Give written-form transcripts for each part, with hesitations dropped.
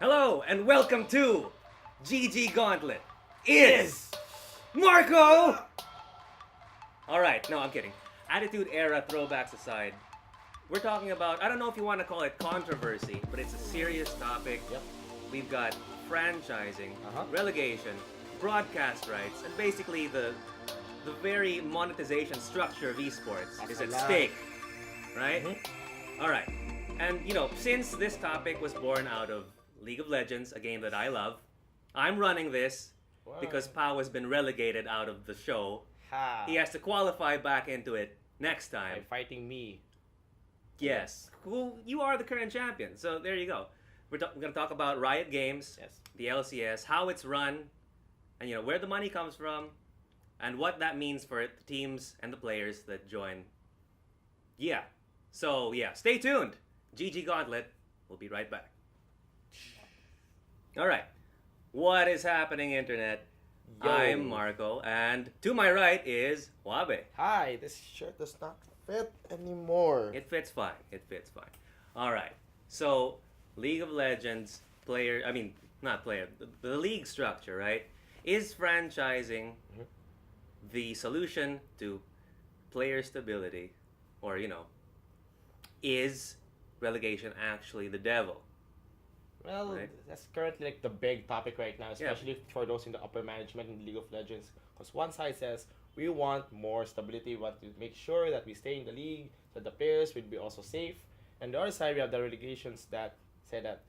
Hello and welcome to GG Gauntlet is Marco! Alright, no, I'm kidding. Attitude Era throwbacks aside, we're talking about, I don't know if you want to call it controversy, but it's a serious topic. Yep. We've got franchising, Uh-huh. relegation, broadcast rights, and basically the very monetization structure of esports That's is a at lot. stake, right? Mhm. All right. And, since this topic was born out of League of Legends, a game that I love, I'm running this because Pau has been relegated out of the show. Ha. He has to qualify back into it next By time. fighting me. Yes. Well, you are the current champion, so there you go. We're going to talk about Riot Games, Yes. the LCS, how it's run, and where the money comes from, and what that means for the teams and the players that join. Yeah. So, stay tuned. GG Gauntlet. We'll be right back. All right. What is happening, Internet? Yo. I'm Marco, and to my right is Juabe. Hi, this shirt does not fit anymore. It fits fine. It fits fine. All right. So, League of Legends not player, the league structure, right? Is franchising Mhm. the solution to player stability? Or, is relegation actually the devil? Well, Right. that's currently like the big topic right now, especially for those in the upper management in League of Legends. Because one side says we want more stability, we want to make sure that we stay in the league, so the players will be also safe. And the other side, we have the relegations that say that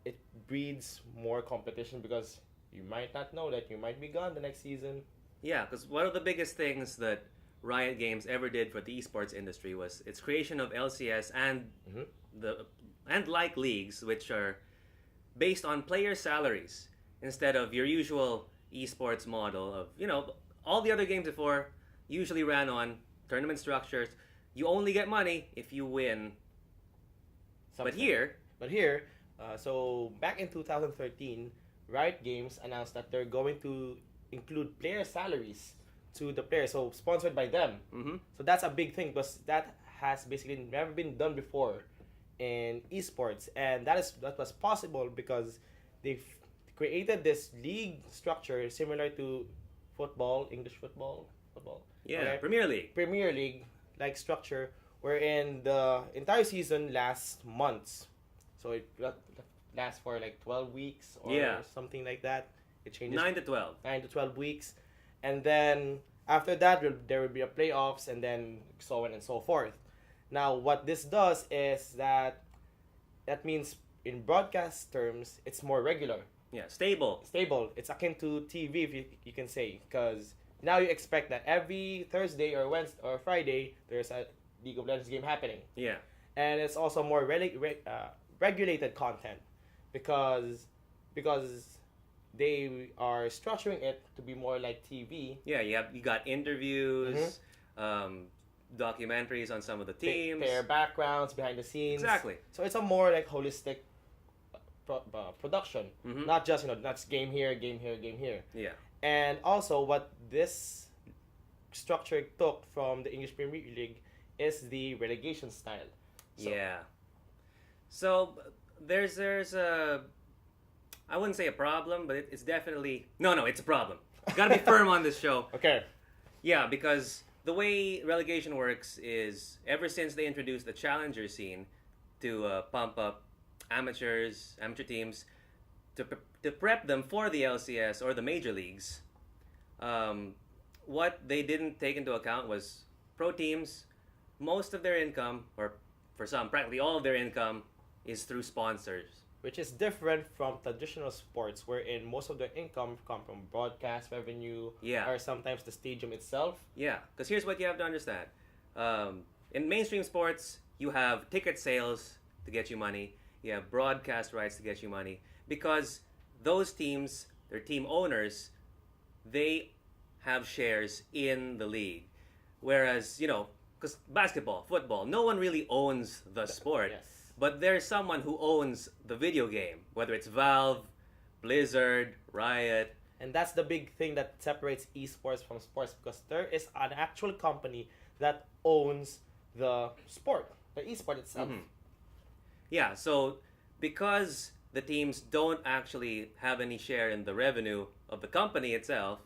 it breeds more competition because you might not know that you might be gone the next season. Yeah, because one of the biggest things that Riot Games ever did for the esports industry was its creation of LCS and Mhm. like leagues, which are based on player salaries instead of your usual esports model of all the other games before usually ran on tournament structures. You only get money if you win. But Something. here, So back in 2013, Riot Games announced that they're going to include player salaries to the players, so sponsored by them. mhm, So that's a big thing because that has basically never been done before in esports, and that was possible because they've created this league structure similar to football, English football. yeah, Okay? Premier League. Premier League like structure wherein the entire season lasts months. So it lasts for like 12 weeks or Yeah. something like that. It changes 9 to 12. 9 to 12 weeks. And then after that, there will be a playoffs and then so on and so forth. Now, what this does is that means in broadcast terms, it's more regular, Yeah, stable. stable. It's akin to TV, if you can say, because now you expect that every Thursday or Wednesday or Friday, there's a League of Legends game happening. Yeah. And it's also more regulated content because they are structuring it to be more like TV. Yeah, you got interviews, documentaries on some of the teams. Their backgrounds behind the scenes. Exactly. So it's a more like holistic production, Mhm. not just not just game here, game here, game here. Yeah. And also, what this structure took from the English Premier League is the relegation style. So, Yeah. So there's a, I wouldn't say a problem, but it's definitely no, it's a problem. Gotta be firm on this show. Okay. Yeah, because the way relegation works is ever since they introduced the challenger scene to pump up amateur teams to prep them for the LCS or the major leagues, what they didn't take into account was pro teams. Most of their income, or for some, practically all of their income, is through sponsors. Which is different from traditional sports, wherein most of their income come from broadcast revenue, Yeah. or sometimes the stadium itself. Yeah, because here's what you have to understand. In mainstream sports, you have ticket sales to get you money. You have broadcast rights to get you money. Because those teams, their team owners, they have shares in the league. Whereas, because basketball, football, no one really owns the sport. Yes. But there's someone who owns the video game, whether it's Valve, Blizzard, Riot. And that's the big thing that separates esports from sports, because there is an actual company that owns the sport, the esport itself. Mhm. Yeah, so because the teams don't actually have any share in the revenue of the company itself,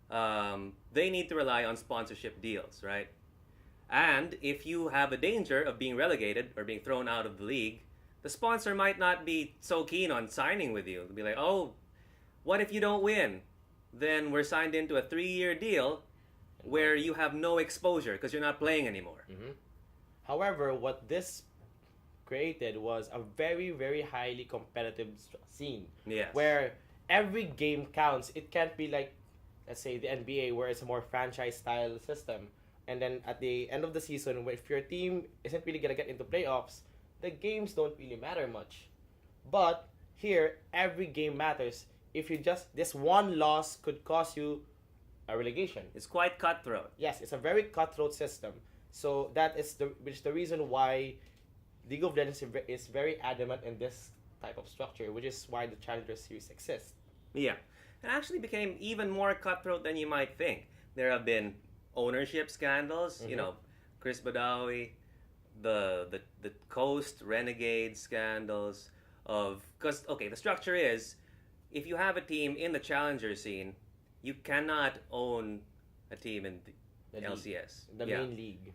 they need to rely on sponsorship deals, right? And if you have a danger of being relegated or being thrown out of the league, the sponsor might not be so keen on signing with you. They'll be like, oh, what if you don't win? Then we're signed into a 3-year deal where you have no exposure because you're not playing anymore. Mm-hmm. However, what this created was a very, very highly competitive scene. Yes. Where every game counts. It can't be like, let's say, the NBA where it's a more franchise-style system. And then at the end of the season, if your team isn't really going to get into playoffs, the games don't really matter much. But here, every game matters. If you just, this one loss could cost you a relegation. It's quite cutthroat. Yes, it's a very cutthroat system. So that is the reason why League of Legends is very adamant in this type of structure, which is why the Challenger Series exists. Yeah. It actually became even more cutthroat than you might think. There have been ownership scandals, Mm-hmm. you know, Chris Badawi, the Coast Renegade scandals of, because the structure is, if you have a team in the challenger scene, you cannot own a team in the LCS, the main league,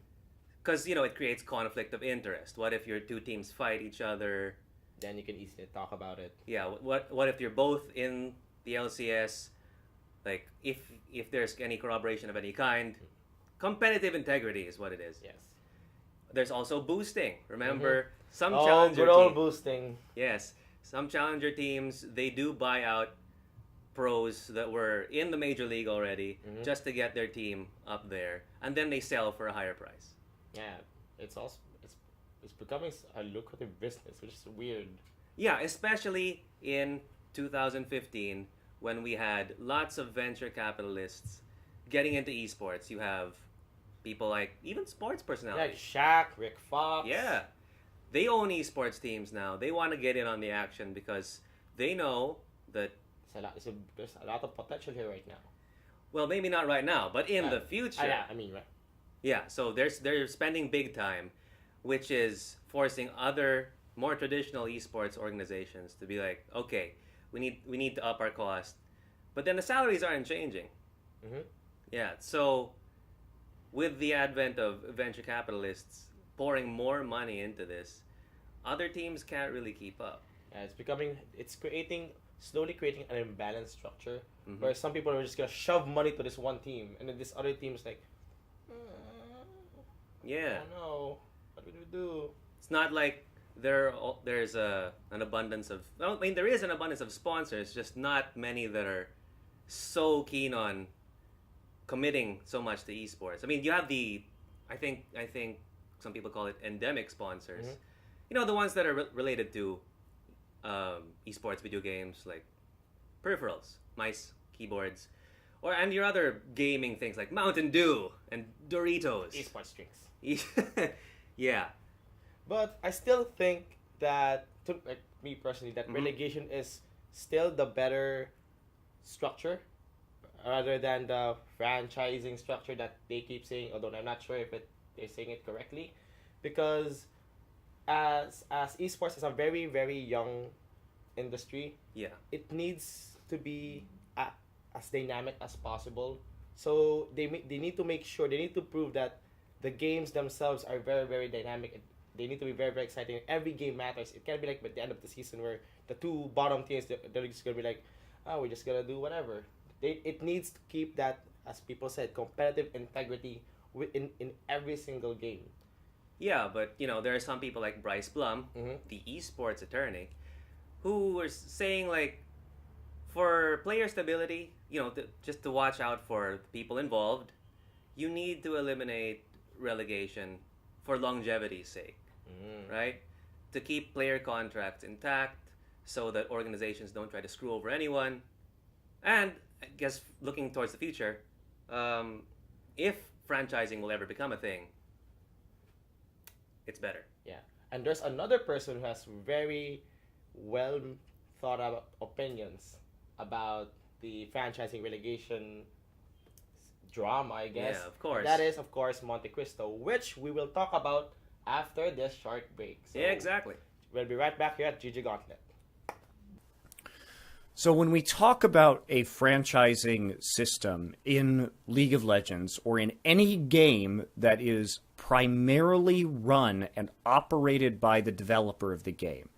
because it creates conflict of interest. What if your two teams fight each other? Then you can easily talk about it. Yeah, what if you're both in the LCS? Like, if there's any corroboration of any kind, competitive integrity is what it is. Yes. There's also boosting. Remember, Mm-hmm. some Oh, challenger good old teams. boosting. Yes, some challenger teams, they do buy out pros that were in the major league already just to get their team up there, and then they sell for a higher price. Yeah, it's also it's becoming a lucrative business, which is weird. Yeah, especially in 2015 when we had lots of venture capitalists getting into esports. You have people like even sports Like personalities. Shaq, Rick Fox. Yeah. They own esports teams now. They want to get in on the action because they know that, There's a lot of potential here right now. well, maybe not right now, but in the future. Yeah, I mean, right. Yeah, so they're spending big time, which is forcing other more traditional esports organizations to be like, okay, we need to up our cost, but then the salaries aren't changing. Mm-hmm. Yeah, so with the advent of venture capitalists pouring more money into this, other teams can't really keep up. Yeah, slowly creating an imbalanced structure where some people are just gonna shove money to this one team, and then this other team is like, Yeah, I don't know, what do we do? it's not like there's an abundance of. Well, I mean, there is an abundance of sponsors, just not many that are so keen on committing so much to esports. I mean, you have I think some people call it endemic sponsors. You know, the ones that are related to esports video games, like peripherals, mice, keyboards, and your other gaming things like Mountain Dew and Doritos. Esports drinks. Yeah. But I still think that, like me personally, that relegation is still the better structure rather than the franchising structure that they keep saying, although I'm not sure if they're saying it correctly. Because as esports is a very, very young industry, Yeah. it needs to be as dynamic as possible. So they need to make sure, they need to prove that the games themselves are very, very dynamic. They need to be very, very exciting. Every game matters. It can't be like at the end of the season where the two bottom teams, they're just going to be like, oh, we're just going to do whatever. It needs to keep that, as people said, competitive integrity in every single game. Yeah, but there are some people like Bryce Blum, the esports attorney, who were saying like, for player stability, just to watch out for the people involved, you need to eliminate relegation for longevity's sake, right? To keep player contracts intact so that organizations don't try to screw over anyone. And I guess looking towards the future, if franchising will ever become a thing, it's better. Yeah. And there's another person who has very well thought out opinions about the franchising relegation drama, I guess. Yeah, of course. That is, of course, Monte Cristo, which we will talk about after this short break. So Yeah, exactly. we'll be right back here at GG Gauntlet. So when we talk about a franchising system in League of Legends or in any game that is primarily run and operated by the developer of the game,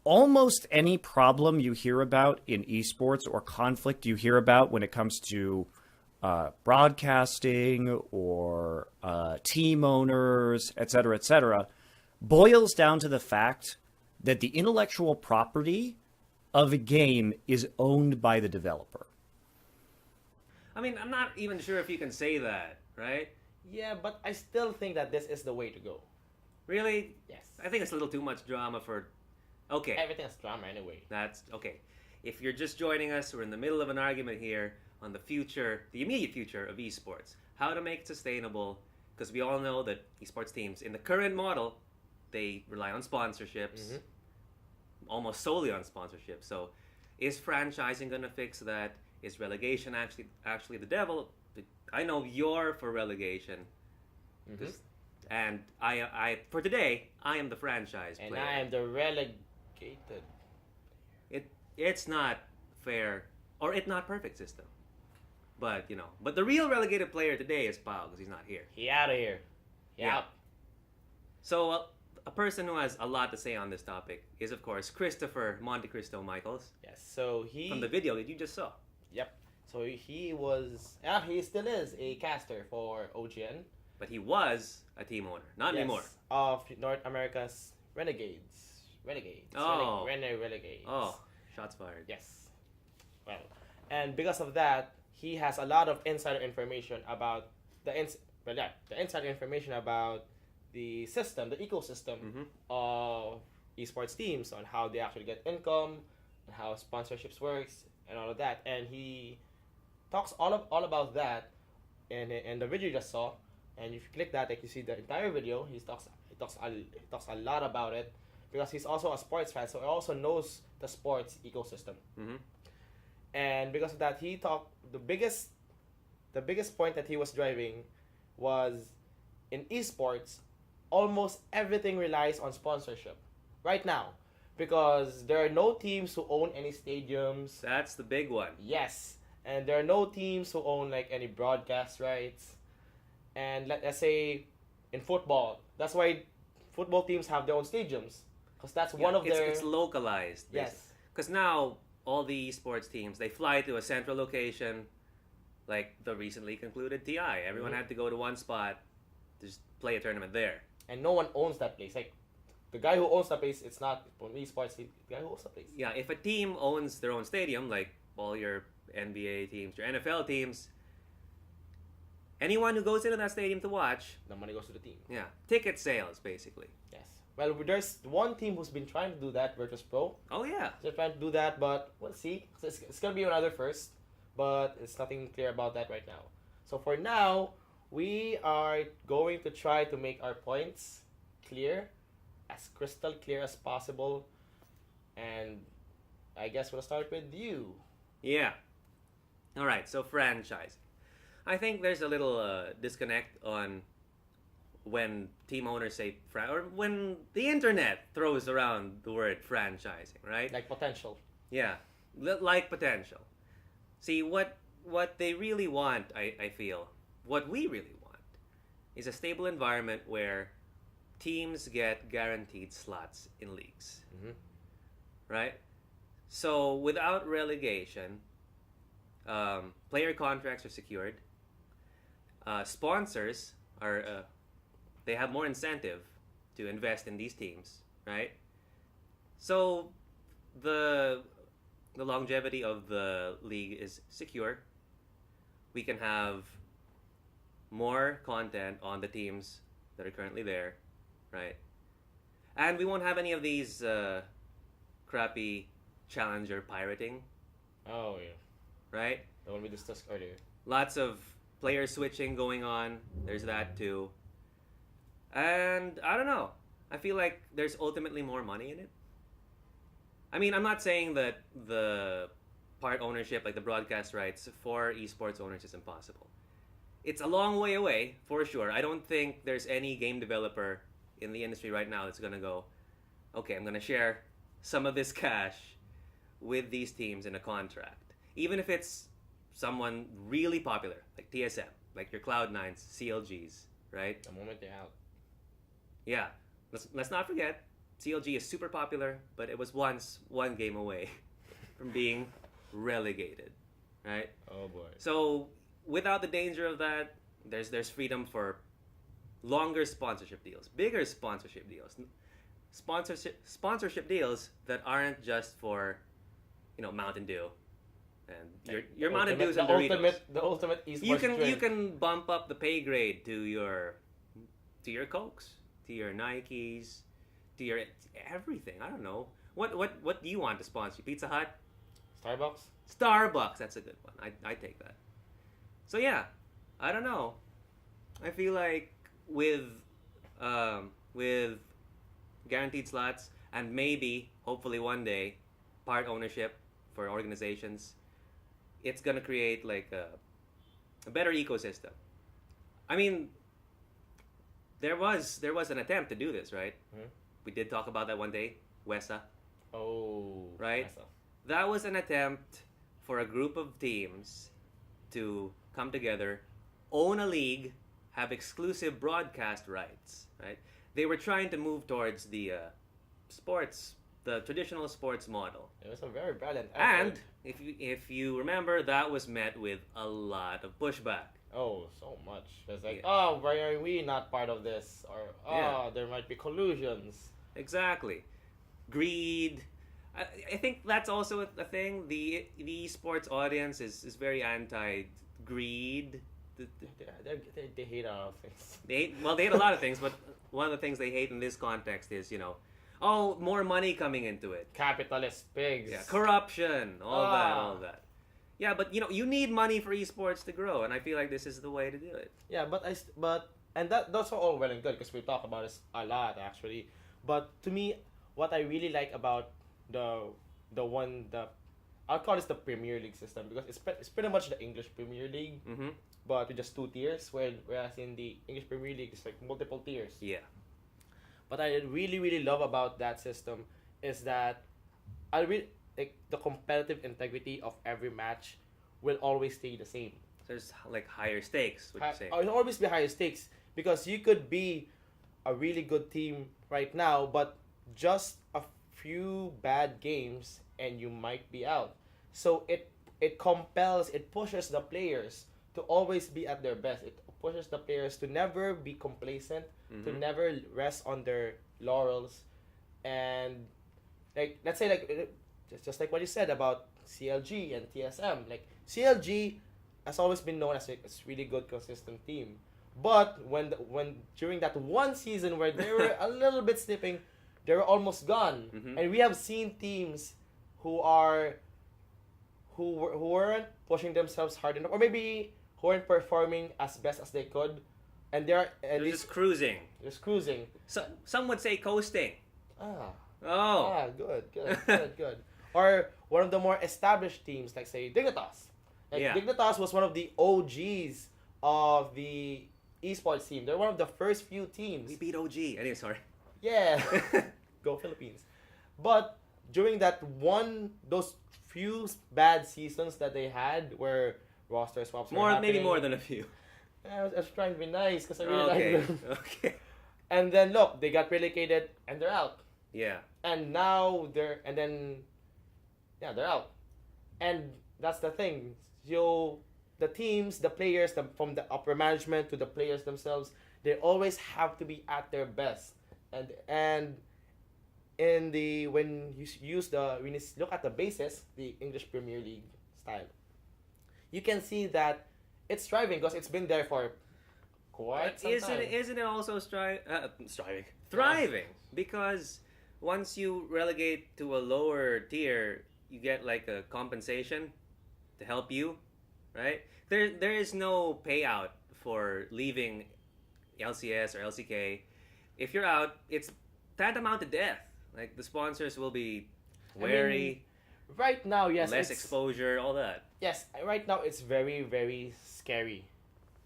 almost any problem you hear about in esports or conflict you hear about when it comes to broadcasting or team owners, etc., boils down to the fact that the intellectual property of a game is owned by the developer. I mean, I'm not even sure if you can say that, right? Yeah, but I still think that this is the way to go. Really? Yes. I think it's a little too much drama for... Okay. Everything is drama anyway. That's... Okay. If you're just joining us, we're in the middle of an argument here on the future, the immediate future of esports. How to make it sustainable, because we all know that esports teams, in the current model, they rely on sponsorships, almost solely on sponsorships. So is franchising going to fix that? Is relegation actually the devil? I know you're for relegation. And I for today, I am the franchise player. And I am the relegated. It's not fair, or it's not perfect system. But, but the real relegated player today is Pao, because he's not here. He out of here. Yeah. So, a person who has a lot to say on this topic is, of course, Christopher Monte Cristo Michaels. Yes, so he... From the video that you just saw. Yep. So he was... he still is a caster for OGN. But he was a team owner. Not anymore. Of North America's Renegades. Oh. Renegades. Oh, shots fired. Yes. Well, and because of that, he has a lot of insider information about the insider information about the system, the ecosystem of esports teams, on how they actually get income and how sponsorships works and all of that. And he talks all about that in the video you just saw. And if you click that, like, you see the entire video. He talks a lot about it, because he's also a sports fan, so he also knows the sports ecosystem. And because of that, he talked the biggest point that he was driving was, in esports, almost everything relies on sponsorship right now, because there are no teams who own any stadiums. That's the big one. Yes, and there are no teams who own like any broadcast rights. And let's say in football, that's why football teams have their own stadiums, because that's one of their... It's localized. Yes. Because now all the esports teams, they fly to a central location, like the recently concluded TI. Everyone had to go to one spot to just play a tournament there. And no one owns that place. Like, the guy who owns that place, it's not from esports, the guy who owns that place. Yeah, if a team owns their own stadium, like all your NBA teams, your NFL teams, anyone who goes into that stadium to watch, the money goes to the team. Yeah, ticket sales, basically. Yes. Well, there's one team who's been trying to do that, Virtus Pro. Oh, yeah. They're trying to do that, but we'll see. It's going to be another first, but it's nothing clear about that right now. So for now, we are going to try to make our points clear, as crystal clear as possible. And I guess we'll start with you. Yeah. All right, so franchising. I think there's a little disconnect on when team owners say or when the internet throws around the word franchising, right? Like potential. Yeah, like potential. See, what they really want, I feel, what we really want, is a stable environment where teams get guaranteed slots in leagues, right? So without relegation, player contracts are secured. Sponsors are they have more incentive to invest in these teams, right? So the longevity of the league is secure. We can have more content on the teams that are currently there, right? And we won't have any of these crappy challenger pirating. Oh, yeah. Right? The one we discussed earlier. Lots of player switching going on. There's that too. And I don't know. I feel like there's ultimately more money in it. I mean, I'm not saying that the part ownership, like the broadcast rights for esports owners, is impossible. It's a long way away, for sure. I don't think there's any game developer in the industry right now that's going to go, okay, I'm going to share some of this cash with these teams in a contract, even if it's someone really popular like TSM, like your Cloud9s, CLGs, right? The moment they're out. Yeah, let's not forget, CLG is super popular, but it was once one game away from being relegated, right? Oh boy. So without the danger of that, there's freedom for longer sponsorship deals, bigger sponsorship deals, sponsorship deals that aren't just for, Mountain Dew, and your Mountain Dews and Doritos. The ultimate esports You drink. can bump up the pay grade to your Cokes, to your Nikes, to your everything. I don't know. What do you want to sponsor? Pizza Hut? Starbucks. That's a good one. I take that. So yeah, I don't know. I feel like with guaranteed slots and maybe hopefully one day part ownership for organizations, it's gonna create like a better ecosystem. I mean, there was an attempt to do this, right? Hmm? We did talk about that one day, WESA. Oh. Right? Mesa. That was an attempt for a group of teams to come together, own a league, have exclusive broadcast rights, right? They were trying to move towards the traditional sports model. It was a very brilliant And effort. if you remember, that was met with a lot of pushback. Oh, so much. It's like, Yeah. oh, why are we not part of this? Or, oh, Yeah. there might be collusions. Exactly. Greed. I think that's also a thing. The esports audience is very anti-greed. They hate a lot of things. They hate a lot of things, but one of the things they hate in this context is, more money coming into it. Capitalist pigs. Yeah, corruption, all that. Yeah, but you need money for esports to grow, and I feel like this is the way to do it. Yeah, and that's all well and good because we talk about this a lot actually. But to me, what I really like about I'll call this the Premier League system because it's pretty much the English Premier League, Mm-hmm. but with just 2 tiers. Whereas in the English Premier League, it's like multiple tiers. Yeah. What I really love about that system is that the competitive integrity of every match will always stay the same. There's like higher stakes, would you say? It'll always be higher stakes because you could be a really good team right now, but just a few bad games and you might be out. So it pushes the players to always be at their best. It pushes the players to never be complacent, to never rest on their laurels, and like let's say like just like what you said about CLG and TSM. Like CLG has always been known as a really good, consistent team. But when during that one season where they were a little bit slipping, they were almost gone. And we have seen teams who weren't pushing themselves hard enough, or maybe who weren't performing as best as they could, and they're just cruising. just cruising. So some would say coasting. Ah, good. Or one of the more established teams, like say Dignitas. Like Yeah. Dignitas was one of the OGs of the esports team. They're one of the first few teams. We beat OG. Anyway, sorry. Yeah. Go Philippines. But during those few bad seasons that they had where roster swaps were Maybe happening, more than a few. I was trying to be nice because I really Okay. like them. Okay. And then look, they got relegated and they're out. Yeah. And now they're out. And that's the thing. The teams, the players, from the upper management to the players themselves, they always have to be at their best. And when you look at the basis, the English Premier League style, you can see that it's thriving because it's been there for quite some time. Isn't it also thriving? Because once you relegate to a lower tier, you get like a compensation to help you, right? There is no payout for leaving LCS or LCK. If you're out, it's tantamount to death. Like the sponsors will be wary, right now, yes, less exposure, all that. Yes, right now it's very, very scary,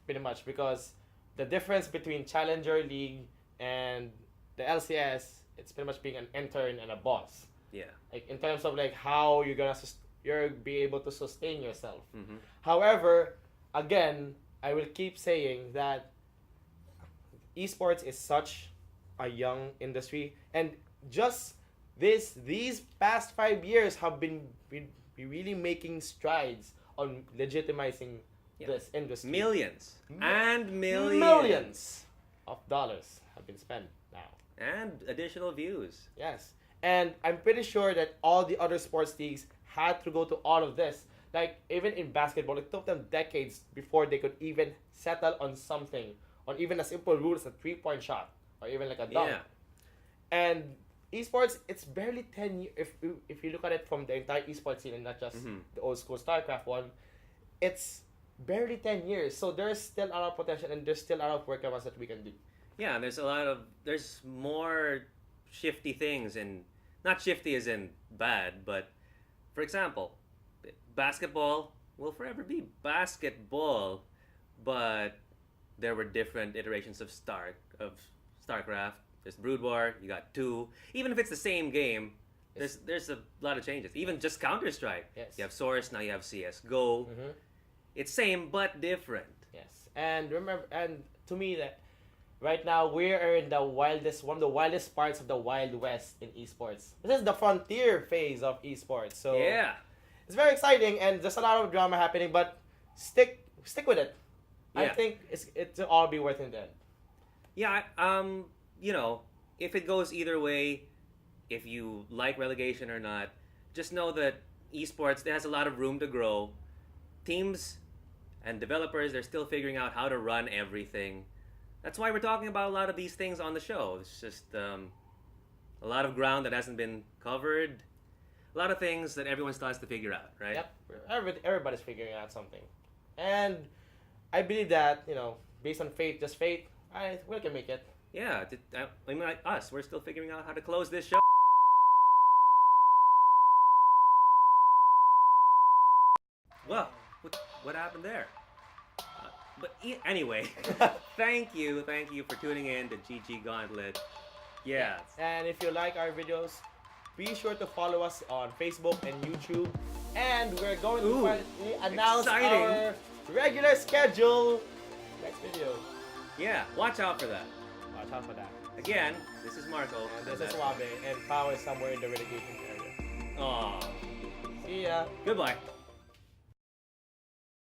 pretty much, because the difference between Challenger League and the LCS, it's pretty much being an intern and a boss. Yeah. Like in terms of like how you're gonna you're be able to sustain yourself. Mm-hmm. However, again, I will keep saying that esports is such a young industry, and just these past 5 years have been really making strides on legitimizing this industry. Millions and millions. Millions of dollars have been spent now. And additional views. Yes. And I'm pretty sure that all the other sports leagues had to go to all of this. Like, even in basketball, it took them decades before they could even settle on something, on even a simple rule as a 3-point shot, or even like a dunk. Yeah. And esports, it's barely 10 years. If you look at it from the entire esports scene and not just the old school StarCraft one, it's barely 10 years. So there's still a lot of potential, and there's still a lot of workarounds that we can do. Yeah, and there's more shifty things, and not shifty as in bad, but for example, basketball will forever be basketball, but there were different iterations of StarCraft. There's Brood War, you got 2. Even if it's the same game, there's a lot of changes. Even just Counter-Strike. Yes. You have Source, now you have CS:GO. Mm-hmm. It's same but different. Yes. And remember, and to me, that right now we are in one of the wildest parts of the Wild West in esports. This is the frontier phase of esports. So Yeah. it's very exciting, and there's a lot of drama happening, but stick with it. I Yeah. think it'll all be worth it then. Yeah, if it goes either way, if you like relegation or not, just know that esports, it has a lot of room to grow. Teams and developers, they're still figuring out how to run everything. That's why we're talking about a lot of these things on the show. It's just a lot of ground that hasn't been covered. A lot of things that everyone still has to figure out, right? Yep. Everybody's figuring out something. And I believe that, based on faith, we can make it. Yeah, I mean, like us, we're still figuring out how to close this show. Well, what happened there? Anyway, thank you for tuning in to GG Gauntlet. Yeah. And if you like our videos, be sure to follow us on Facebook and YouTube. And we're going to finally announce our regular schedule next video. Yeah, watch out for that. Watch out for that. Again, this is Marco. And this is Juabe, and Pao is somewhere in the relegation area. Aww. See ya. Goodbye.